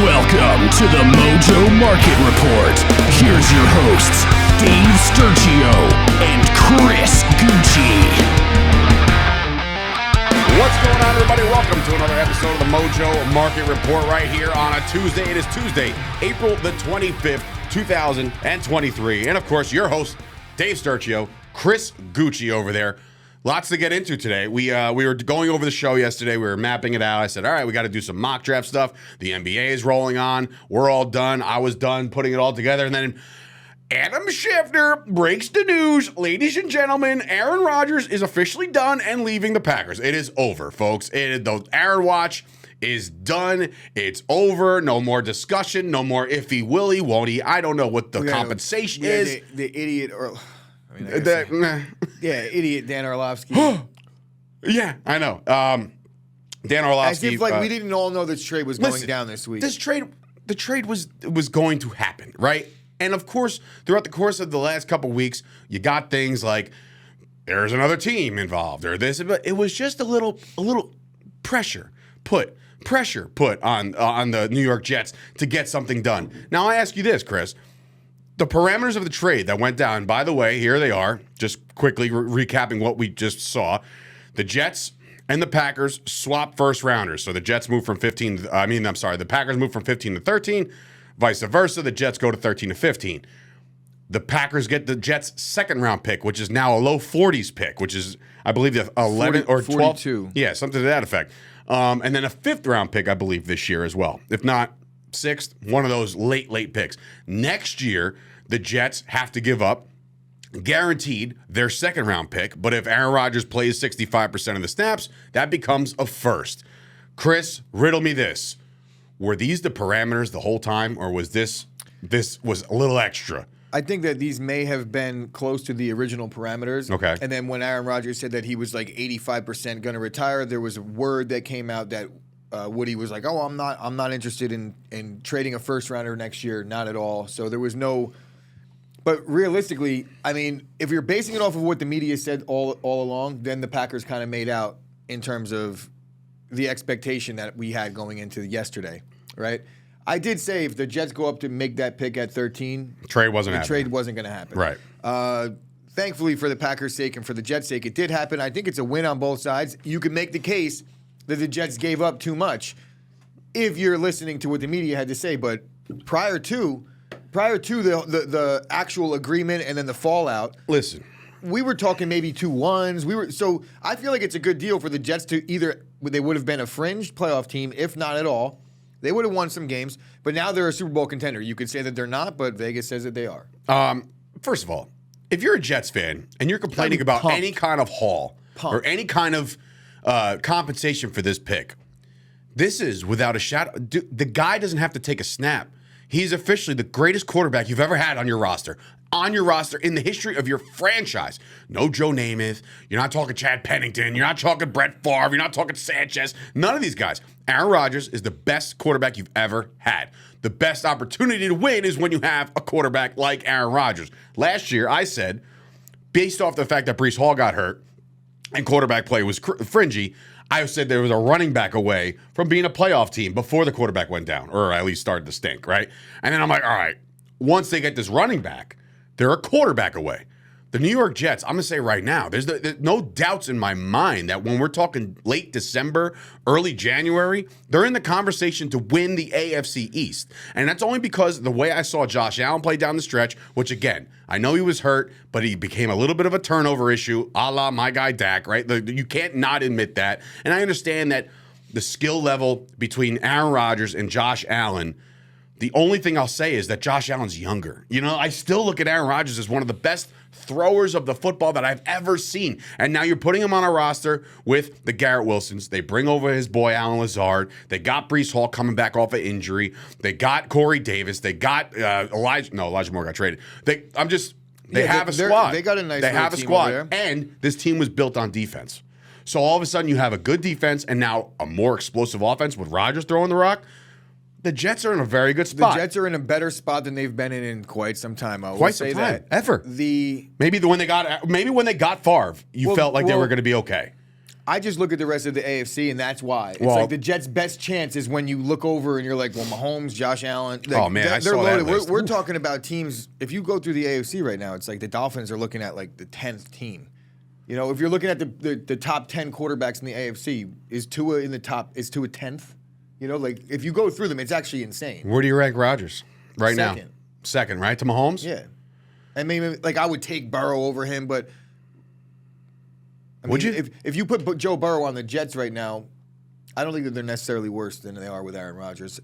Welcome to the Mojo Market Report. Here's your hosts, Dave Sturchio and Chris Gueci. What's going on, everybody? Welcome to another episode of the Mojo Market Report right here on a Tuesday. It is Tuesday, April the 25th, 2023. And, of course, your host, Dave Sturchio, Chris Gueci over there. Lots to get into today. We were going over the show yesterday. We were mapping it out. I said, all right, we got to do some mock draft stuff. The NBA is rolling on. We're all done. I was done putting it all together. And then Adam Schefter breaks the news. Ladies and gentlemen, Aaron Rodgers is officially done and leaving the Packers. It is over, folks. The Aaron Watch is done. It's over. No more discussion. No more if he will he, won't he. I don't know what the compensation is. The idiot or... idiot Dan Orlovsky. Yeah, I know. Dan Orlovsky. As if we didn't all know this trade was going down this week. The trade was going to happen, right? And of course, throughout the course of the last couple weeks, you got things like there's another team involved or this, but it was just a little pressure put on the New York Jets to get something done. Now I ask you this, Chris. The parameters of the trade that went down, by the way, here they are, just quickly recapping what we just saw. The Jets and the Packers swapped first rounders. So the Packers moved from 15 to 13, vice versa. The Jets go to 13 to 15. The Packers get the Jets' second round pick, which is now a low 40s pick, which is, I believe, the 11 or 12. 42. Yeah, something to that effect. And then a fifth round pick, I believe, this year as well. If not, sixth, one of those late picks. Next year, the Jets have to give up, guaranteed, their second round pick. But if Aaron Rodgers plays 65% of the snaps, that becomes a first. Chris, riddle me this. Were these the parameters the whole time, or was this was a little extra? I think that these may have been close to the original parameters. Okay. And then when Aaron Rodgers said that he was like 85% going to retire, there was a word that came out that Woody was like, "Oh, I'm not interested in trading a first rounder next year, not at all." So there was no. But realistically, I mean, if you're basing it off of what the media said all along, then the Packers kind of made out in terms of the expectation that we had going into yesterday, right? I did say if the Jets go up to make that pick at 13, the trade wasn't going to happen. Right. Thankfully, for the Packers' sake and for the Jets' sake, it did happen. I think it's a win on both sides. You can make the case that the Jets gave up too much if you're listening to what the media had to say. But prior to the actual agreement and then the fallout, listen, we were talking maybe 2-1s. So I feel like it's a good deal for the Jets to either they would have been a fringe playoff team, if not at all. They would have won some games, but now they're a Super Bowl contender. You could say that they're not, but Vegas says that they are. First of all, if you're a Jets fan and you're complaining about any kind of haul or any kind of compensation for this pick, this is without a shadow. The guy doesn't have to take a snap. He's officially the greatest quarterback you've ever had on your roster. On your roster in the history of your franchise. No Joe Namath. You're not talking Chad Pennington. You're not talking Brett Favre. You're not talking Sanchez. None of these guys. Aaron Rodgers is the best quarterback you've ever had. The best opportunity to win is when you have a quarterback like Aaron Rodgers. Last year, I said, based off the fact that Breece Hall got hurt and quarterback play was fringy, I said there was a running back away from being a playoff team before the quarterback went down, or at least started to stink, right? And then I'm like, all right, once they get this running back, they're a quarterback away. The New York Jets, I'm going to say right now, there's no doubts in my mind that when we're talking late December, early January, they're in the conversation to win the AFC East. And that's only because the way I saw Josh Allen play down the stretch, which again, I know he was hurt, but he became a little bit of a turnover issue, a la my guy Dak, right? You can't not admit that. And I understand that the skill level between Aaron Rodgers and Josh Allen, the only thing I'll say is that Josh Allen's younger. You know, I still look at Aaron Rodgers as one of the best throwers of the football that I've ever seen. And now you're putting him on a roster with the Garrett Wilsons. They bring over his boy Allen Lazard. They got Breece Hall coming back off of injury. They got Corey Davis. They got Elijah Moore got traded. They have a squad. They got a nice They have a team squad. over there. And this team was built on defense. So all of a sudden you have a good defense and now a more explosive offense with Rodgers throwing the rock. The Jets are in a very good spot. The Jets are in a better spot than they've been in quite some time. I will say that. Ever. Maybe when they got Favre, you felt like they were going to be okay. I just look at the rest of the AFC, and that's why. It's Well, like the Jets' best chance is when you look over and you're like, well, Mahomes, Josh Allen. Like, oh, man, I they're saw loaded. that list. We're talking about teams. If you go through the AFC right now, it's like the Dolphins are looking at like the 10th team. You know, if you're looking at the top 10 quarterbacks in the AFC, is Tua in the top? Is Tua 10th? You know, like if you go through them, it's actually insane. Where do you rank Rodgers right Second. now? Second, right? To Mahomes? Yeah. I mean, like I would take Burrow over him, but Would you? If you put Joe Burrow on the Jets right now, I don't think that they're necessarily worse than they are with Aaron Rodgers.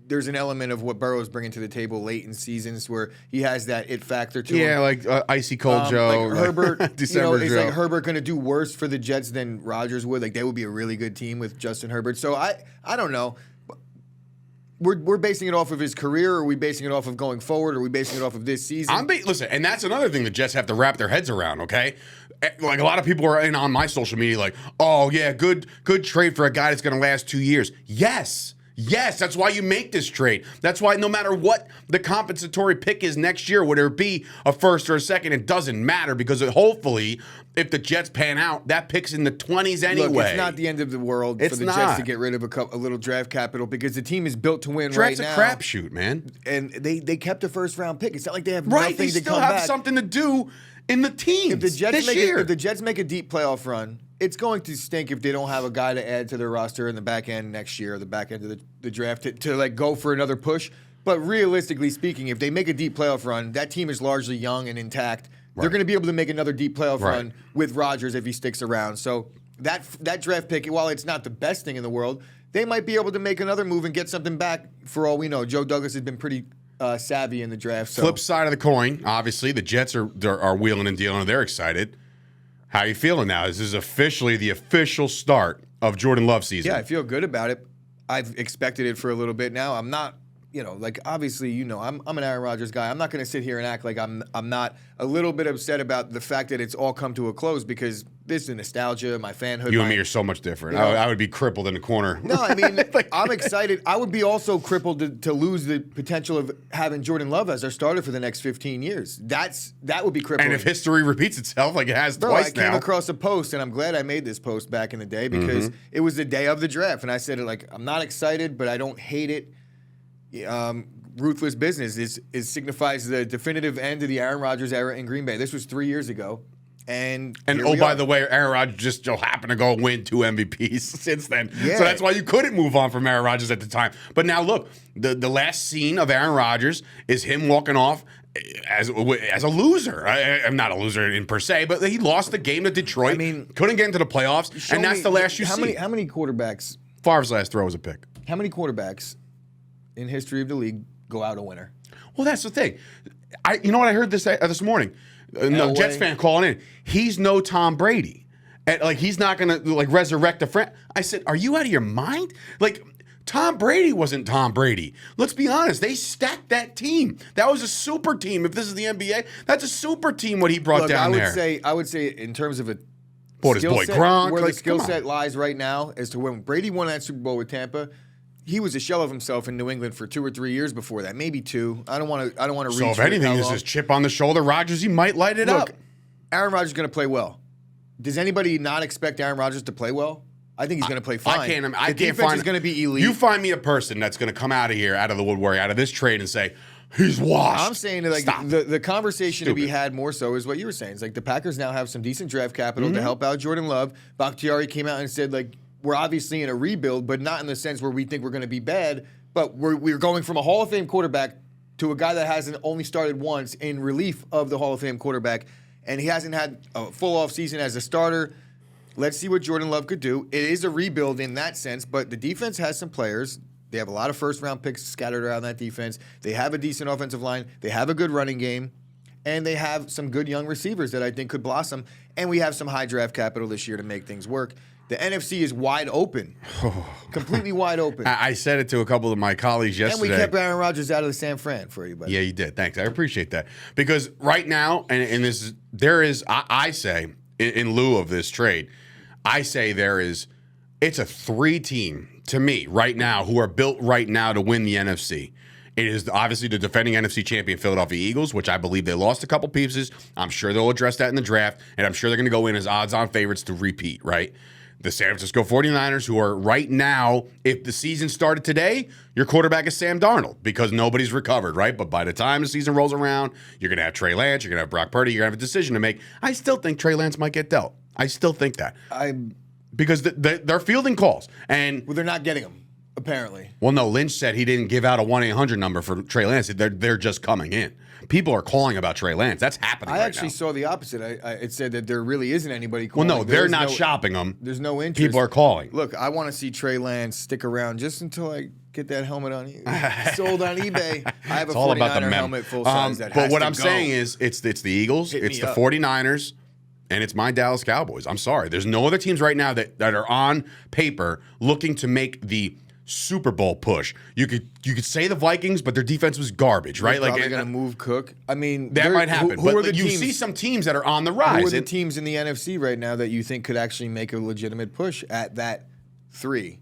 There's an element of what Burrow's bringing to the table late in seasons where he has that it factor to him. Yeah, like icy cold Joe. Like Herbert, December is Joe. like Herbert going to do worse for the Jets than Rodgers would? Like they would be a really good team with Justin Herbert. So I don't know. We're basing it off of his career, or are we basing it off of going forward, or are we basing it off of this season? Listen, and that's another thing the Jets have to wrap their heads around, okay? Like a lot of people are in on my social media like, oh, yeah, good trade for a guy that's going to last 2 years. Yes, that's why you make this trade. That's why no matter what the compensatory pick is next year, whether it be a first or a second, it doesn't matter because hopefully if the Jets pan out, that pick's in the 20s anyway. Look, it's not the end of the world for the Jets to get rid of a little draft capital because the team is built to win right now. Draft's a crapshoot, man. And they kept a first-round pick. It's not like they have Right, nothing they to still come have back. something to do in the teams If the Jets this year. if the Jets make a deep playoff run, it's going to stink if they don't have a guy to add to their roster in the back end next year, the back end of the draft, to like go for another push. But realistically speaking, if they make a deep playoff run, that team is largely young and intact. Right. They're going to be able to make another deep playoff run with Rodgers if he sticks around. So that draft pick, while it's not the best thing in the world, they might be able to make another move and get something back for all we know. Joe Douglas has been pretty savvy in the draft. So. Flip side of the coin, obviously, the Jets are wheeling and dealing, and they're excited. How are you feeling now? This is officially the official start of Jordan Love season. Yeah, I feel good about it. I've expected it for a little bit now. I'm not, like obviously, I'm an Aaron Rodgers guy. I'm not going to sit here and act like I'm not a little bit upset about the fact that it's all come to a close because this is nostalgia, my fanhood. You and me are so much different. I would be crippled in the corner. No, I mean, I'm excited. I would be also crippled to lose the potential of having Jordan Love as our starter for the next 15 years. That would be crippling. And if history repeats itself like it has twice now. I came across a post, and I'm glad I made this post back in the day because it was the day of the draft, and I said it like, I'm not excited, but I don't hate it. Ruthless business is signifies the definitive end of the Aaron Rodgers era in Green Bay. This was 3 years ago. And by the way, Aaron Rodgers just so happened to go win 2 MVPs since then. Yeah. So that's why you couldn't move on from Aaron Rodgers at the time. But now look, the last scene of Aaron Rodgers is him walking off as a loser. I'm not a loser in per se, but he lost the game to Detroit. I mean, couldn't get into the playoffs, and that's the last you see. How many quarterbacks? Favre's last throw was a pick. How many quarterbacks in history of the league go out a winner? Well, that's the thing. You know what I heard this morning? No, Jets fan calling in. He's no Tom Brady. And, he's not going to resurrect a friend. I said, are you out of your mind? Tom Brady wasn't Tom Brady. Let's be honest. They stacked that team. That was a super team. If this is the NBA, that's a super team what he brought down there. I would say in terms of a his boy Gronk, where the skill set lies right now as to when Brady won that Super Bowl with Tampa, he was a shell of himself in New England for 2 or 3 years before that, maybe 2. I don't want to reach. So if anything, this is chip on the shoulder. Rodgers, he might light it up. Aaron Rodgers is going to play well. Does anybody not expect Aaron Rodgers to play well? I think he's going to play fine. I can't defense find is going to be elite. You find me a person that's going to come out of here, out of the woodwork, out of this trade, and say he's washed. I'm saying that the conversation to be had more so is what you were saying. It's like the Packers now have some decent draft capital to help out Jordan Love. Bakhtiari came out and said we're obviously in a rebuild, but not in the sense where we think we're going to be bad. But we're going from a Hall of Fame quarterback to a guy that hasn't only started once in relief of the Hall of Fame quarterback, and he hasn't had a full offseason as a starter. Let's see what Jordan Love could do. It is a rebuild in that sense, but the defense has some players. They have a lot of first-round picks scattered around that defense. They have a decent offensive line. They have a good running game. And they have some good young receivers that I think could blossom. And we have some high draft capital this year to make things work. The NFC is wide open. Completely wide open. I said it to a couple of my colleagues yesterday. And we kept Aaron Rodgers out of the San Fran for you, buddy. Yeah, you did. Thanks. I appreciate that. Because right now, I say, in lieu of this trade, I say it's a 3-team, to me, right now, who are built right now to win the NFC. It is obviously the defending NFC champion Philadelphia Eagles, which I believe they lost a couple pieces. I'm sure they'll address that in the draft, and I'm sure they're going to go in as odds-on favorites to repeat, right? the San Francisco 49ers, who are right now, if the season started today, your quarterback is Sam Darnold because nobody's recovered, right? But by the time the season rolls around, you're going to have Trey Lance, you're going to have Brock Purdy, you're going to have a decision to make. I still think Trey Lance might get dealt. I still think that. Because they're fielding calls. And Well, they're not getting them, apparently. Well, no, Lynch said he didn't give out a 1-800 number for Trey Lance. They're just coming in. People are calling about Trey Lance. That's happening I right actually now. saw the opposite. It said that there really isn't anybody calling. Well, no, they're not shopping him. There's no interest. People are calling. Look, I want to see Trey Lance stick around just until I get that helmet on sold on eBay. I have It's a all about 49er the helmet full size that has But what to I'm go. saying is it's the Eagles, Hit it's me the up. 49ers, and it's my Dallas Cowboys. I'm sorry. There's no other teams right now that are on paper looking to make the Super Bowl push. You could say the Vikings, but their defense was garbage, right? They're probably going to move Cook. I mean, that might happen. Who are but the you teams? see some teams that are on the rise. Who are the teams in the NFC right now that you think could actually make a legitimate push at that 3?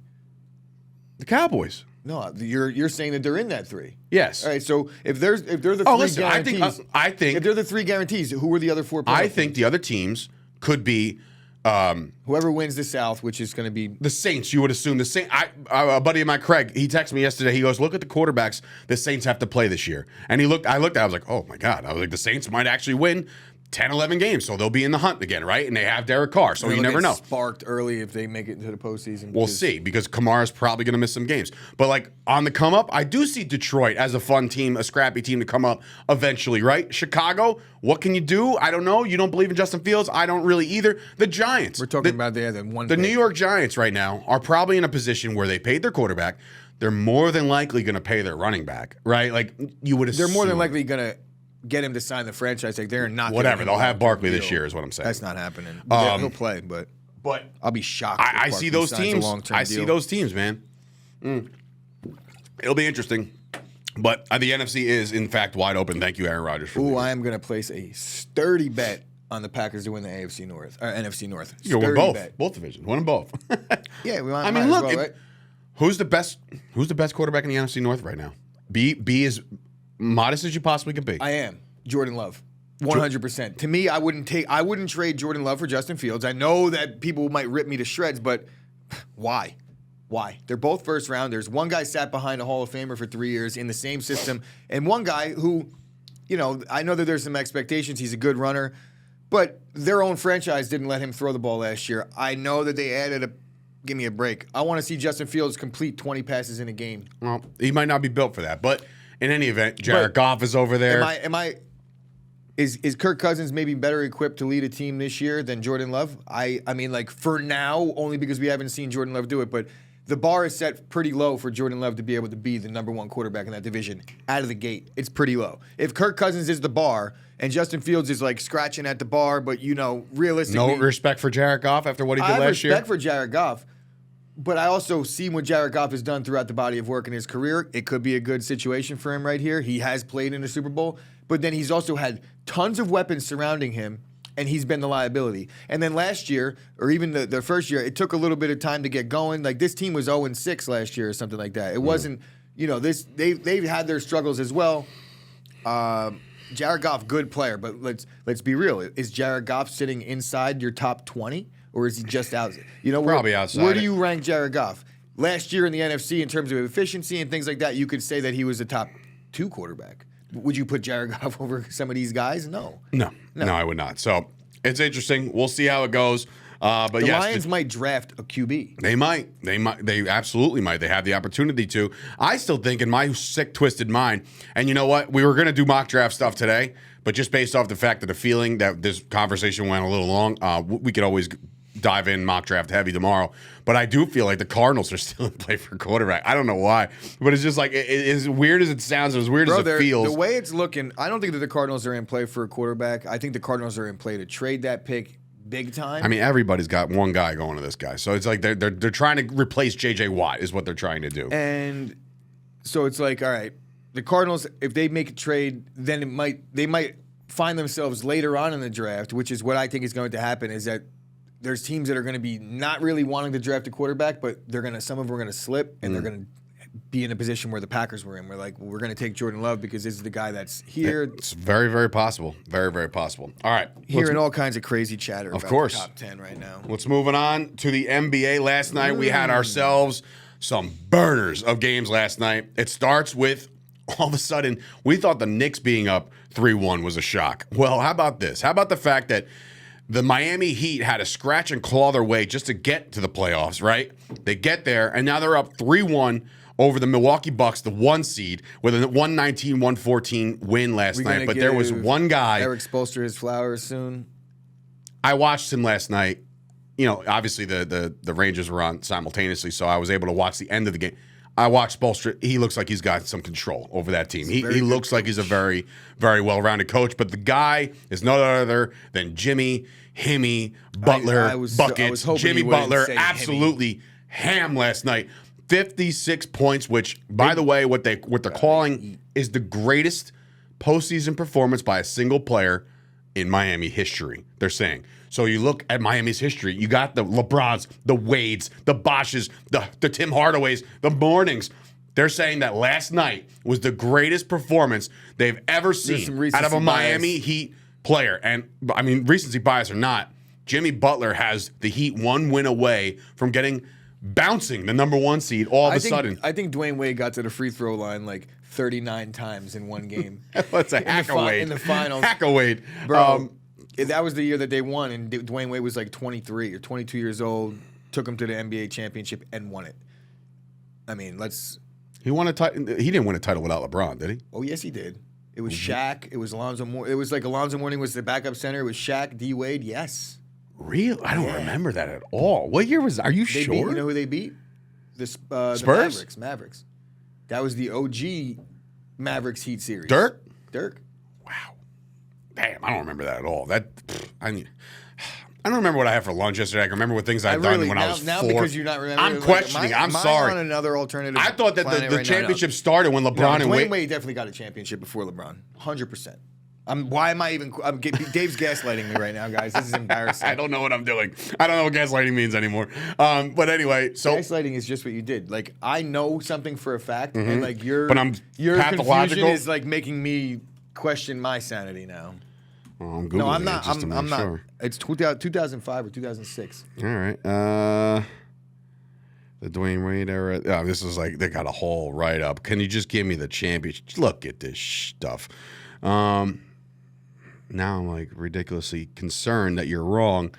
The Cowboys. No, you're saying that they're in that 3. Yes. All right. So if they're the 3 listen, guarantees, I think if they're the 3 guarantees, who are the other 4? I think the other teams could be whoever wins the South, which is going to be the Saints. You would assume the Saints. A buddy of mine, Craig, he texted me yesterday. He goes, "Look at the quarterbacks the Saints have to play this year." And I looked at it, I was like, "Oh my God." I was like, the Saints might actually win 10, 11 games, so they'll be in the hunt again, right? And they have Derek Carr, so you never know. Sparked early if they make it into the postseason. We'll see, because Kamara's probably going to miss some games. But like on the come up, I do see Detroit as a fun team, a scrappy team to come up eventually, right? Chicago, what can you do? I don't know. You don't believe in Justin Fields? I don't really either. The Giants. We're talking about they had that one. The New York Giants right now are probably in a position where they paid their quarterback. They're more than likely going to pay their running back, right? Like you would assume. They're more than likely going to get him to sign the franchise tag. They're not. Whatever. They'll have Barkley this year, is what I'm saying. That's not happening. He'll play, but I'll be shocked. I see those teams. I see those teams, man. It'll be interesting. But the NFC is, in fact, wide open. Thank you, Aaron Rodgers. Ooh, I am going to place a sturdy bet on the Packers to win the NFC North. You win both. Both divisions. Win them both. Yeah, we want. I mean, look. right? Who's the best quarterback in the NFC North right now? Be as modest as you possibly can be. I am Jordan Love, 100%. To me, I wouldn't trade Jordan Love for Justin Fields. I know that people might rip me to shreds, but why? Why? They're both first rounders. One guy sat behind a Hall of Famer for 3 years in the same system, and one guy who, I know that there's some expectations. He's a good runner, but their own franchise didn't let him throw the ball last year. I know that they added give me a break. I want to see Justin Fields complete 20 passes in a game. Well, he might not be built for that, but in any event, Jared Goff is over there. Is Kirk Cousins maybe better equipped to lead a team this year than Jordan Love? I mean, like for now, only because we haven't seen Jordan Love do it, but the bar is set pretty low for Jordan Love to be able to be the number 1 quarterback in that division out of the gate. It's pretty low. If Kirk Cousins is the bar and Justin Fields is like scratching at the bar, but realistically, no respect for Jared Goff after what he did last year. I have respect for Jared Goff. But I also see what Jared Goff has done throughout the body of work in his career. It could be a good situation for him right here. He has played in the Super Bowl, but then he's also had tons of weapons surrounding him, and he's been the liability. And then last year, or even the first year, it took a little bit of time to get going. Like this team was 0-6 last year or something like that. It wasn't, they've had their struggles as well. Jared Goff, good player, but let's be real. Is Jared Goff sitting inside your top 20? Or is he just out? Probably outside. Where do you rank Jared Goff? Last year in the NFC, in terms of efficiency and things like that, you could say that he was a top 2 quarterback. Would you put Jared Goff over some of these guys? No, I would not. So it's interesting. We'll see how it goes. But the Lions might draft a QB. They might. They absolutely might. They have the opportunity to. I still think in my sick, twisted mind, and you know what? We were going to do mock draft stuff today, but just based off the fact that the feeling that this conversation went a little long, we could always dive in mock draft heavy tomorrow. But I do feel like the Cardinals are still in play for quarterback. I don't know why, but it's just like as weird as it sounds, as weird as it feels. The way it's looking, I don't think that the Cardinals are in play for a quarterback. I think the Cardinals are in play to trade that pick big time. I mean, everybody's got one guy going to this guy, so it's like they're trying to replace J.J. Watt is what they're trying to do. And so it's like, all right, the Cardinals, if they make a trade, then they might find themselves later on in the draft, which is what I think is going to happen. Is that there's teams that are going to be not really wanting to draft a quarterback, but some of them are going to slip and they're going to be in a position where the Packers were in. We're like, we're going to take Jordan Love because this is the guy that's here. It's very, very possible. Very, very possible. All right. Hearing all kinds of crazy chatter about the top 10 right now. Let's move on to the NBA. Last night we had ourselves some burners of games last night. It starts with, all of a sudden, we thought the Knicks being up 3-1 was a shock. Well, how about this? How about the fact that the Miami Heat had to scratch and claw their way just to get to the playoffs, right? They get there, and now they're up 3-1 over the Milwaukee Bucks, the 1 seed, with a 119-114 win last night. But there was one guy. Eric Spoelstra his flowers soon. I watched him last night. You know, obviously the Rangers were on simultaneously, so I was able to watch the end of the game. I watched Spoelstra. He looks like he's got some control over that team. He looks like he's a very, very well-rounded coach. But the guy is no other than Jimmy, Butler, Buckets. Jimmy Butler absolutely ham last night. 56 points, which, by the way, what they're calling is the greatest postseason performance by a single player in Miami history, they're saying. So you look at Miami's history, you got the LeBrons, the Wades, the Bosches, the Tim Hardaways, the Mornings. They're saying that last night was the greatest performance they've ever seen out of a Miami Heat player. And, I mean, recency bias or not, Jimmy Butler has the Heat 1 win away from bouncing the number 1 seed all of a sudden. I think Dwayne Wade got to the free throw line like 39 times in one game. That's a hack-a-Wade. In the finals. Hack-a-Wade. Bro, that was the year that they won, and Dwayne Wade was like 23 or 22 years old, took him to the NBA championship and won it. I mean, He won a title. He didn't win a title without LeBron, did he? Oh, yes, he did. It was Shaq. It was Alonzo Mourning. It was like Alonzo Mourning was the backup center. It was Shaq, D. Wade, yes. Really? I don't remember that at all. What year was? Are you sure? You know who they beat? The Spurs? The Mavericks. That was the OG Mavericks Heat series. Dirk. Wow. Damn, I don't remember that at all. I don't remember what I had for lunch yesterday. I can remember what things I'd done when I was 4. Now because you're not remembering. I'm questioning. I'm sorry. On another alternative. I thought that the championship started when LeBron and Dwayne Wade definitely got a championship before LeBron. 100%. Why am I even? Dave's gaslighting me right now, guys. This is embarrassing. I don't know what I'm doing. I don't know what gaslighting means anymore. But anyway, so gaslighting is just what you did. Like I know something for a fact, and like your pathological. confusion is like making me question my sanity now. I'm Googling no, I'm not. I'm not. Sure. It's 2005 or 2006. All right. The Dwayne Wade era. Oh, this is like they got a whole write up. Can you just give me the championship? Look at this stuff. Now I'm like ridiculously concerned that you're wrong.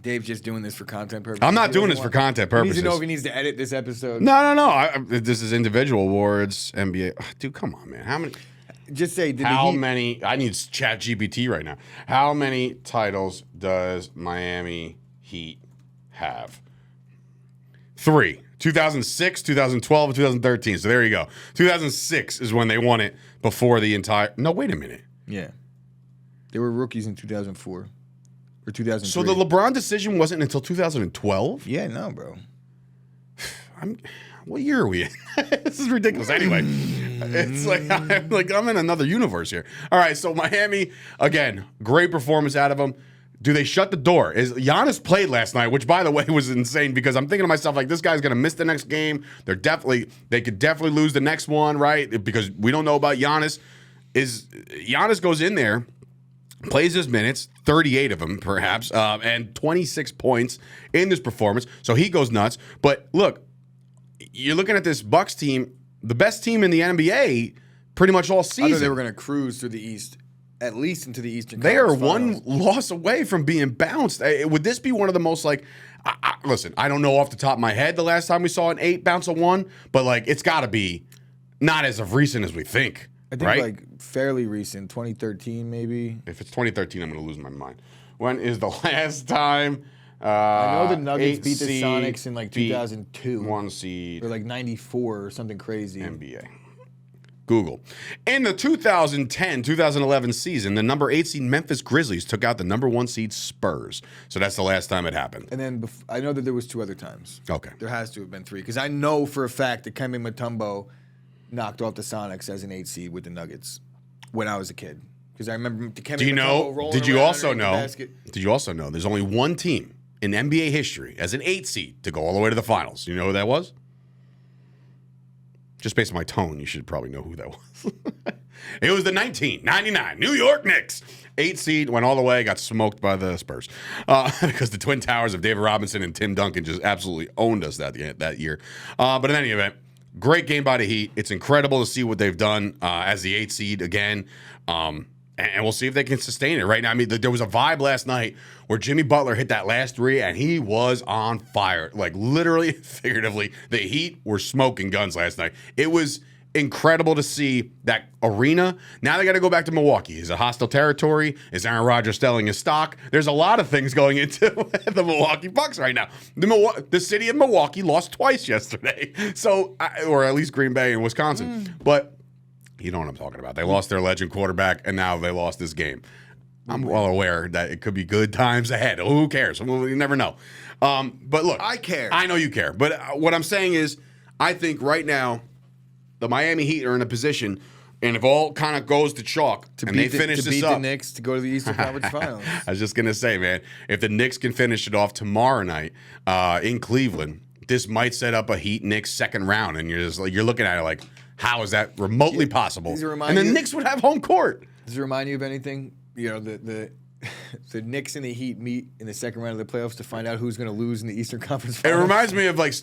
Dave's just doing this for content purposes. I'm not doing this for content purposes. He needs to know if he needs to edit this episode. No. This is individual awards, NBA. Dude, come on, man. How many? Just say many? I need Chat GPT right now. How many titles does Miami Heat have? 3. 2006, 2012, and 2013. So there you go. 2006 is when they won it before the entire. No, wait a minute. Yeah, they were rookies in 2004 or 2003. So the LeBron decision wasn't until 2012. Yeah, no, bro. What year are we in? This is ridiculous. Anyway, it's like I'm in another universe here. All right, so Miami again, great performance out of them. Do they shut the door? Giannis played last night, which by the way was insane because I'm thinking to myself like this guy's gonna miss the next game. They could definitely lose the next one, right? Because we don't know about Giannis. Giannis goes in there, plays his minutes, 38 of them perhaps, and 26 points in this performance. So he goes nuts. But look, you're looking at this Bucks team, the best team in the NBA, pretty much all season. I thought they were gonna cruise through the East. At least into the Eastern Conference. They are Finals. one loss away from being bounced. Would this be one of the most listen, I don't know off the top of my head the last time we saw an 8 bounce a 1, but it's got to be not as of recent as we think. I think right? Fairly recent, 2013 maybe. If it's 2013, I'm going to lose my mind. When is the last time? I know the Nuggets beat the Sonics in 2002. 1 seed. Or 94 or something crazy. NBA. Google. In the 2010-2011 season, the number 8 seed Memphis Grizzlies took out the number 1 seed Spurs. So that's the last time it happened. And then I know that there was 2 other times. Okay. There has to have been 3 because I know for a fact that Kemba Mutombo knocked off the Sonics as an 8 seed with the Nuggets when I was a kid. Because I remember Kemba Mutombo rolling Did you around also underneath the basket. Did you also know there's only one team in NBA history as an 8 seed to go all the way to the finals? You know who that was? Just based on my tone, you should probably know who that was. It was the 1999 New York Knicks. 8 seed, went all the way, got smoked by the Spurs. Because the Twin Towers of David Robinson and Tim Duncan just absolutely owned us that year. But in any event, great game by the Heat. It's incredible to see what they've done as the 8 seed again. And we'll see if they can sustain it right now. I mean, there was a vibe last night where Jimmy Butler hit that last three, and he was on fire. Like, literally, figuratively, the Heat were smoking guns last night. It was incredible to see that arena. Now they got to go back to Milwaukee. Is it hostile territory? Is Aaron Rodgers selling his stock? There's a lot of things going into the Milwaukee Bucks right now. The city of Milwaukee lost twice yesterday, or at least Green Bay and Wisconsin. But you know what I'm talking about. They lost their legend quarterback, and now they lost this game. I'm well aware that it could be good times ahead. Who cares? You never know. But look. I care. I know you care. But what I'm saying is, I think right now, the Miami Heat are in a position, and if all kind of goes to chalk, and they finish this up. To beat the Knicks to go to the Eastern Conference Finals. I was just going to say, man, if the Knicks can finish it off tomorrow night in Cleveland, this might set up a Heat-Knicks second round, and you're looking at it like, how is that remotely possible? And the Knicks would have home court. Does it remind you of anything? You know, the Knicks and the Heat meet in the second round of the playoffs to find out who's going to lose in the Eastern Conference Finals. It reminds me of like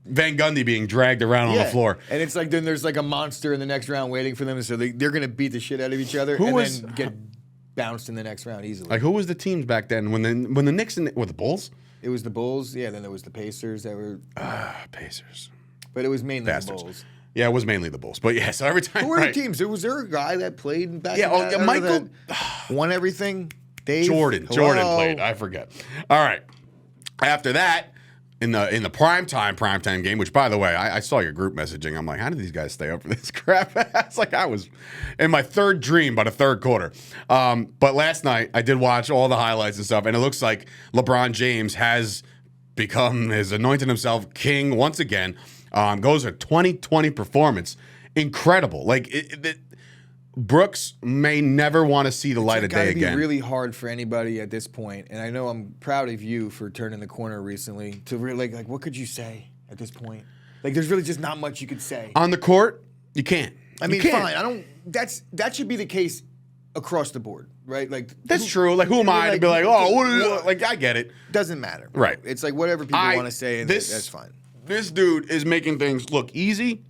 Van Gundy being dragged around on the floor. And it's like then there's like a monster in the next round waiting for them, so they're going to beat the shit out of each other then get bounced in the next round easily. Like, who was the teams back then when the Knicks were the Bulls? It was the Bulls, yeah. Then there was the Pacers that were Pacers, but it was mainly Bastards. the Bulls. Yeah, it was mainly the Bulls. But yeah, so every time. Who were the teams? Was there a guy that played back? Yeah, Michael won everything. Dave? Jordan played. I forget. All right. After that, in the primetime game, which by the way, I saw your group messaging. I'm like, how did these guys stay up for this crap? It's like I was in my third dream by the third quarter. But last night I did watch all the highlights and stuff, and it looks like LeBron James has anointed himself king once again. Goes a 20-20 performance. Incredible. Like, Brooks may never want to see the light of day again. It's be really hard for anybody at this point, and I know I'm proud of you for turning the corner recently to really, like what could you say at this point? Like, there's really just not much you could say. On the court, you can't. I mean, fine. That should be the case across the board, right? Like, that's true. Like, who am I to be like, I get it. Doesn't matter. Right. It's like whatever people want to say, and that's fine. This dude is making things look easy.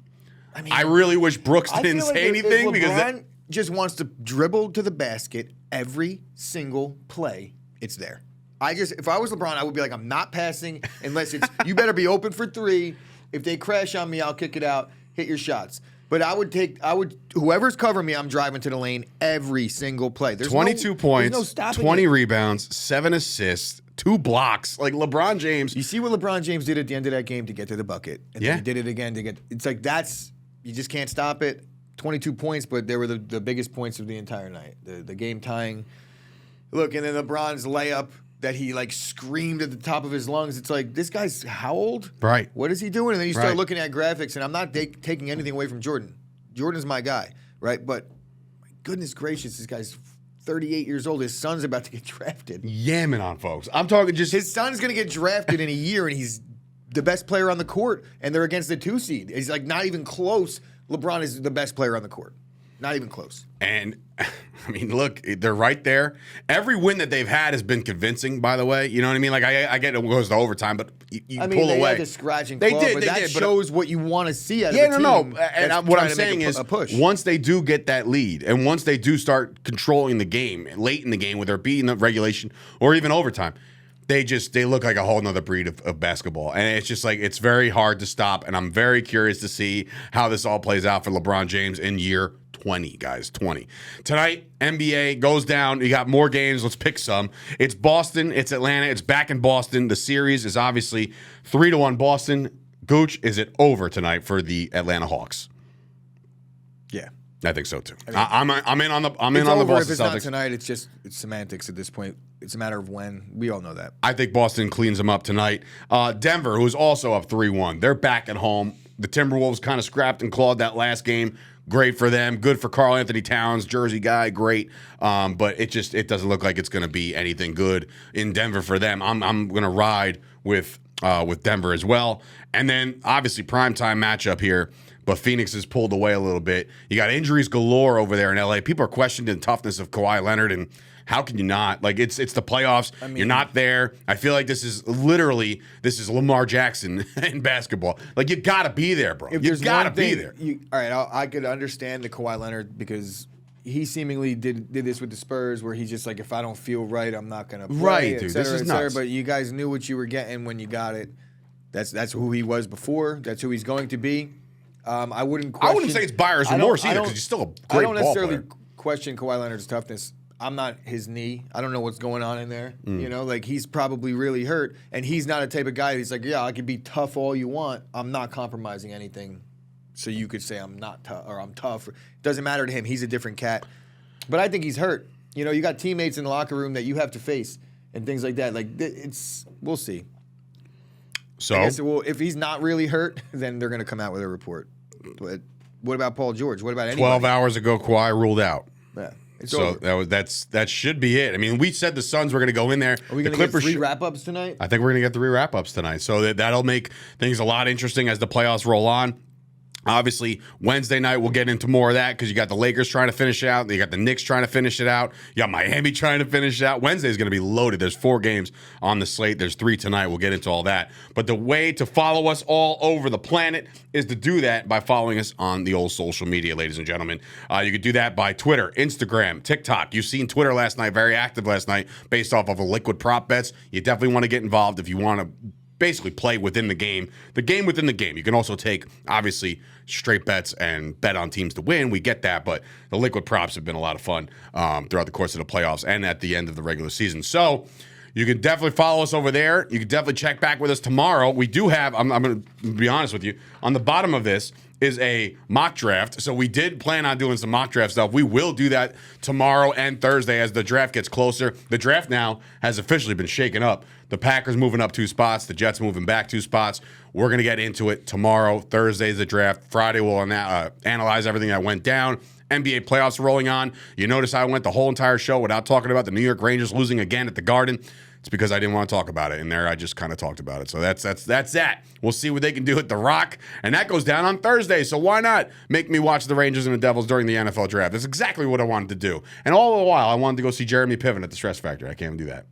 I mean, I really wish Brooks didn't say anything because LeBron just wants to dribble to the basket every single play. It's there. If I was LeBron, I would be like, I'm not passing unless it's you better be open for three. If they crash on me, I'll kick it out. Hit your shots. But whoever's covering me, I'm driving to the lane every single play. There's 22 points, 20 rebounds, 7 assists. 2 blocks. Like, LeBron James. You see what LeBron James did at the end of that game to get to the bucket. And then he did it again to get. It's like you just can't stop it. 22 points, but they were the biggest points of the entire night. The game tying. Look, and then LeBron's layup that he like screamed at the top of his lungs. It's like, this guy's how old? Right. What is he doing? And then you start looking at graphics, and I'm not taking anything away from Jordan. Jordan's my guy, right? But my goodness gracious, this guy's 38 years old. His son's about to get drafted. Yamming on folks. I'm talking just his son's going to get drafted in a year, and he's the best player on the court, and they're against the 2 seed. He's like not even close. LeBron is the best player on the court. Not even close. And, I mean, look, they're right there. Every win that they've had has been convincing, by the way. You know what I mean? Like, I get it goes to overtime, but you pull away. They had the scratch and claw, but that shows what you want to see out of a team. No. And what I'm saying is, once they do get that lead, and once they do start controlling the game, late in the game, whether it be in the regulation or even overtime, they look like a whole nother breed of basketball. And it's just like, it's very hard to stop. And I'm very curious to see how this all plays out for LeBron James in year 20, guys, 20. Tonight, NBA goes down. You got more games. Let's pick some. It's Boston. It's Atlanta. It's back in Boston. The series is obviously 3-1 Boston. Gooch, is it over tonight for the Atlanta Hawks? Yeah. I think so too. I'm in on the Boston if it's Celtics. Not tonight, it's semantics at this point. It's a matter of when. We all know that. I think Boston cleans them up tonight. Denver, who's also up 3-1, they're back at home. The Timberwolves kind of scrapped and clawed that last game. Great for them. Good for Karl Anthony Towns, Jersey guy. Great, but it doesn't look like it's going to be anything good in Denver for them. I'm going to ride with Denver as well. And then obviously primetime matchup here. but Phoenix has pulled away a little bit. You got injuries galore over there in LA. People are questioning the toughness of Kawhi Leonard, and how can you not? Like, it's the playoffs. I mean, you're not there. I feel like this is Lamar Jackson in basketball. Like, you got to be there, bro. You got to be there. All right, I could understand the Kawhi Leonard because he seemingly did this with the Spurs where he's just like, if I don't feel right, I'm not going to play. Right, dude. This is nuts. But you guys knew what you were getting when you got it. That's who he was before. That's who he's going to be. I wouldn't say it's buyer's remorse either because he's still a great ball player. I don't necessarily question Kawhi Leonard's toughness. I'm not his knee. I don't know what's going on in there. You know, like he's probably really hurt, and he's not a type of guy. He's like, yeah, I can be tough all you want. I'm not compromising anything, so you could say I'm not tough or I'm tough. It doesn't matter to him. He's a different cat. But I think he's hurt. You know, you got teammates in the locker room that you have to face and things like that. Like we'll see. So, I guess, well, if he's not really hurt, then they're going to come out with a report. But what about Paul George? What about anybody? 12 hours ago, Kawhi ruled out. Yeah. So that should be it. I mean, we said the Suns were going to go in there. Are we going to get 3 wrap-ups tonight? I think we're going to get 3 wrap-ups tonight. So that'll make things a lot interesting as the playoffs roll on. Obviously, Wednesday night, we'll get into more of that because you got the Lakers trying to finish it out. You got the Knicks trying to finish it out. You got Miami trying to finish it out. Wednesday is going to be loaded. There's 4 games on the slate. There's 3 tonight. We'll get into all that. But the way to follow us all over the planet is to do that by following us on the old social media, ladies and gentlemen. You could do that by Twitter, Instagram, TikTok. You've seen Twitter last night, very active last night, based off of a liquid prop bets. You definitely want to get involved if you want to basically play within the game within the game. You can also take, obviously, straight bets and bet on teams to win. We get that, but the liquid props have been a lot of fun throughout the course of the playoffs and at the end of the regular season. So you can definitely follow us over there. You can definitely check back with us tomorrow. We do have, I'm going to be honest with you, on the bottom of this is a mock draft. So we did plan on doing some mock draft stuff. We will do that tomorrow and Thursday as the draft gets closer. The draft now has officially been shaken up. The Packers moving up 2 spots. The Jets moving back 2 spots. We're going to get into it tomorrow. Thursday is the draft. Friday we'll analyze everything that went down. NBA playoffs rolling on. You notice I went the whole entire show without talking about the New York Rangers losing again at the Garden. It's because I didn't want to talk about it. In there, I just kind of talked about it. So that's that. We'll see what they can do at The Rock. And that goes down on Thursday. So why not make me watch the Rangers and the Devils during the NFL draft? That's exactly what I wanted to do. And all the while, I wanted to go see Jeremy Piven at the Stress Factory. I can't even do that.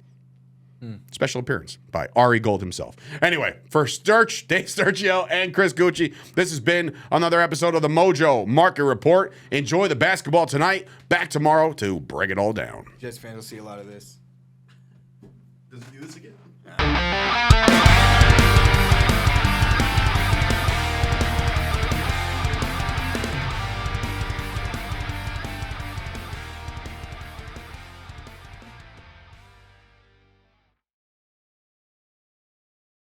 Special appearance by Ari Gold himself. Anyway, for Dave Sturchio, and Chris Gueci, this has been another episode of the Mojo Market Report. Enjoy the basketball tonight. Back tomorrow to break it all down. Jets fans will see a lot of this. Does he do this again?